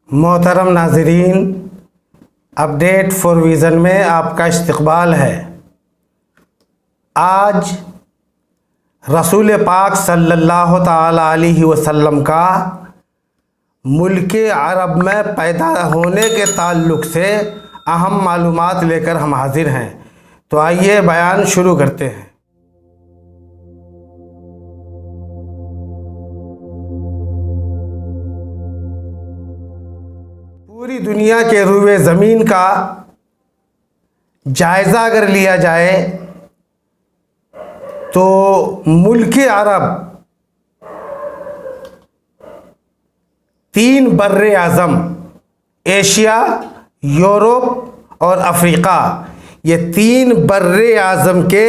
मोहतरम नाज़रीन, update for vision में आपका इस्तकबाल है। आज रसूल पाक सल्लल्लाहु ताला अलैहि वसल्लम का मुल्क अरब में पैदा होने के ताल्लुक़ से अहम मालूमात लेकर हम हाजिर हैं। तो आइए बयान शुरू करते हैं। पूरी दुनिया के रुए ज़मीन का जायज़ा अगर लिया जाए तो मुल्क अरब 3 बर्रे आज़म एशिया, यूरोप और अफ्रीका, ये 3 बर्रे आज़म के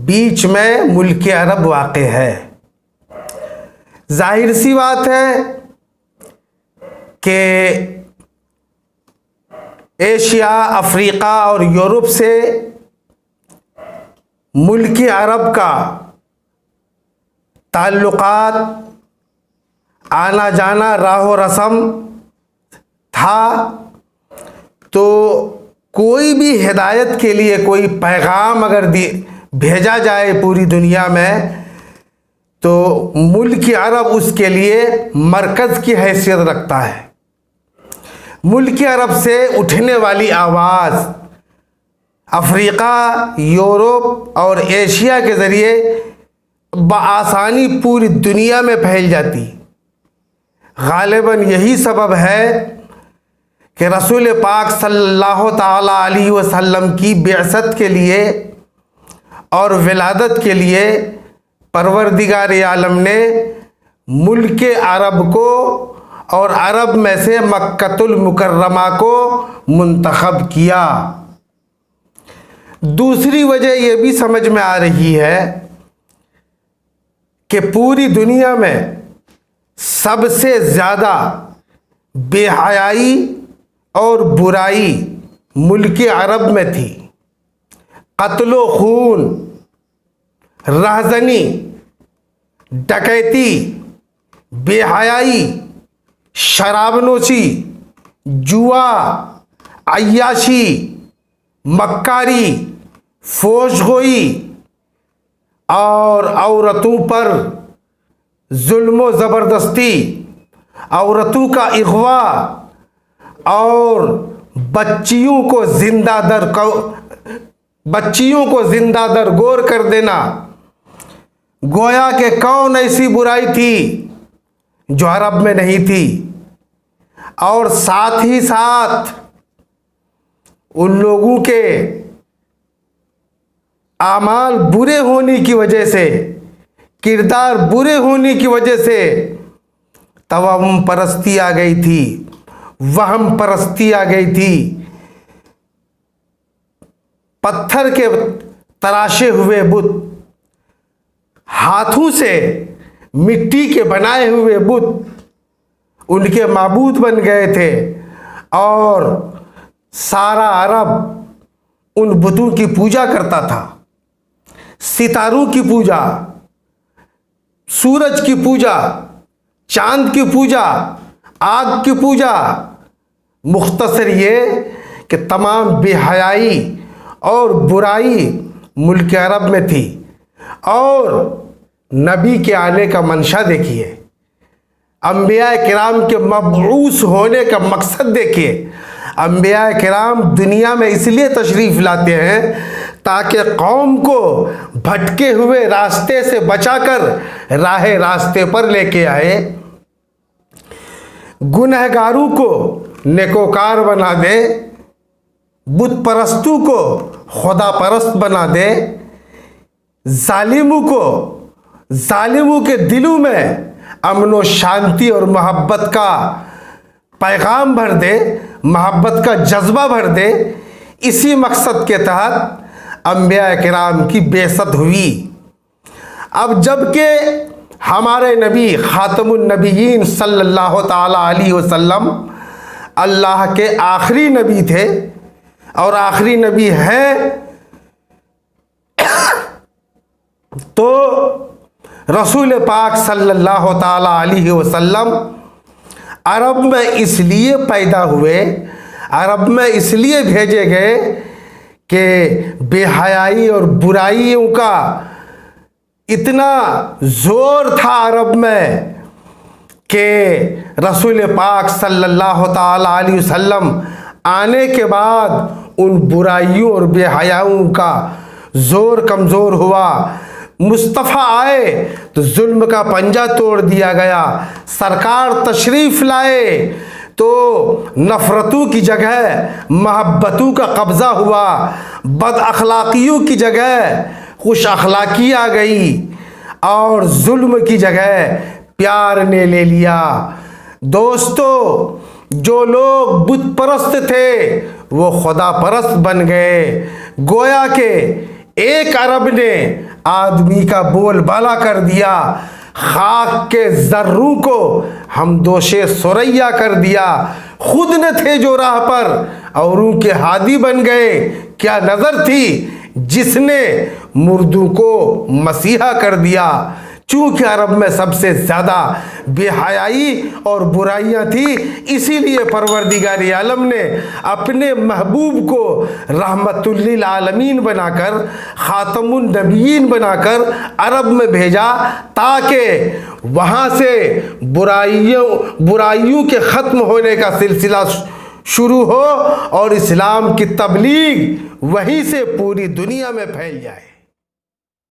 बीच में मुल्क अरब वाक़ है। जाहिर सी बात है कि एशिया, अफ्रीका और यूरोप से मुल्क अरब का ताल्लुकात, आना जाना, राहो रस्म था। तो कोई भी हिदायत के लिए कोई पैगाम अगर भेजा जाए पूरी दुनिया में तो मुल्क अरब उसके लिए मरकज़ की हैसियत रखता है। मुल्क अरब से उठने वाली आवाज़ अफ्रीका, यूरोप और एशिया के ज़रिए बआसानी पूरी दुनिया में फैल जाती। गालिबन यही सबब है कि रसूल पाक सल्लल्लाहु ताला अलैहि वसल्लम की बिअसत के लिए और विलादत के लिए परवरदिगार आलम ने मुल्क अरब को और अरब में से मक्कतुल मुकर्रमा को मुंतखब किया। दूसरी वजह यह भी समझ में आ रही है कि पूरी दुनिया में सबसे ज़्यादा बेहयाई और बुराई मुल्क अरब में थी। कत्लो खून, रहज़नी, डकैती, बेहयाई, शराबनोशी, जुआ, अय्याशी, मक्कारी, फोशगोई और औरतों पर जुल्म ज़बरदस्ती, औरतों का अगवा और बच्चियों को जिंदा दर गोर कर देना। गोया के कौन ऐसी बुराई थी जो अरब में नहीं थी। और साथ ही साथ उन लोगों के आमाल बुरे होने की वजह से, किरदार बुरे होने की वजह से तवहम परस्ती आ गई थी, वहम परस्ती आ गई थी। पत्थर के तराशे हुए बुत, हाथों से मिट्टी के बनाए हुए बुत उनके माबूद बन गए थे और सारा अरब उन बुतों की पूजा करता था। सितारों की पूजा, सूरज की पूजा, चांद की पूजा, आग की पूजा। मुख्तसर ये कि तमाम बेहयाई और बुराई मुल्क अरब में थी। और नबी के आने का मंशा देखिए, अंबिया किराम के मबऊस होने का मकसद देखिए। अंबिया किराम दुनिया में इसलिए तशरीफ़ लाते हैं ताकि कौम को भटके हुए रास्ते से बचाकर रास्ते पर लेके आए, गुनहगारों को नेकोकार बना दे, बुत परस्तों को खुदा परस्त बना दे, जालिमों के दिलों में अमन व शांति और मोहब्बत का पैगाम भर दे, मोहब्बत का जज्बा भर दे। इसी मकसद के तहत अंबिया किराम की बेइज्जत हुई। अब जबकि हमारे नबी खातमुन नबीयीन सल्लल्लाहु ताला अलैहि वसल्लम अल्लाह के आखिरी नबी थे और आखिरी नबी हैं, तो रसूल पाक सल्लल्लाहु ताला अलैहि वसल्लम अरब में इसलिए पैदा हुए, अरब में इसलिए भेजे गए कि बेहयाई और बुराइयों का इतना ज़ोर था अरब में कि रसूल पाक सल्लल्लाहु ताला अलैहि वसल्लम आने के बाद उन बुराइयों और बेहयाओं का ज़ोर कमज़ोर हुआ। मुस्तफ़ा आए तो जुल्म का पंजा तोड़ दिया गया। सरकार तशरीफ़ लाए तो नफ़रतों की जगह महब्बतों का कब्ज़ा हुआ। बद अखलाकियों की जगह खुश अखलाकी आ गई और जुल्म की जगह प्यार ने ले लिया। दोस्तों, जो लोग बुत परस्त थे वो खुदा परस्त बन गए। गोया के एक अरब ने आदमी का बोलबाला कर दिया, खाक के जर्रों को हम दोषे सुरैया कर दिया। खुद न थे जो राह पर औरों के हादी बन गए। क्या नज़र थी जिसने मुर्दों को मसीहा कर दिया। चूँकि अरब में सबसे ज़्यादा बेहयाई और बुराइयाँ थी, इसीलिए परवरदिगार आलम ने अपने महबूब को रहमतुल्लिल आलमीन बनाकर, ख़ातमुन नबीयीन बनाकर अरब में भेजा, ताकि वहाँ से बुराइयों के ख़त्म होने का सिलसिला शुरू हो और इस्लाम की तबलीग वहीं से पूरी दुनिया में फैल जाए।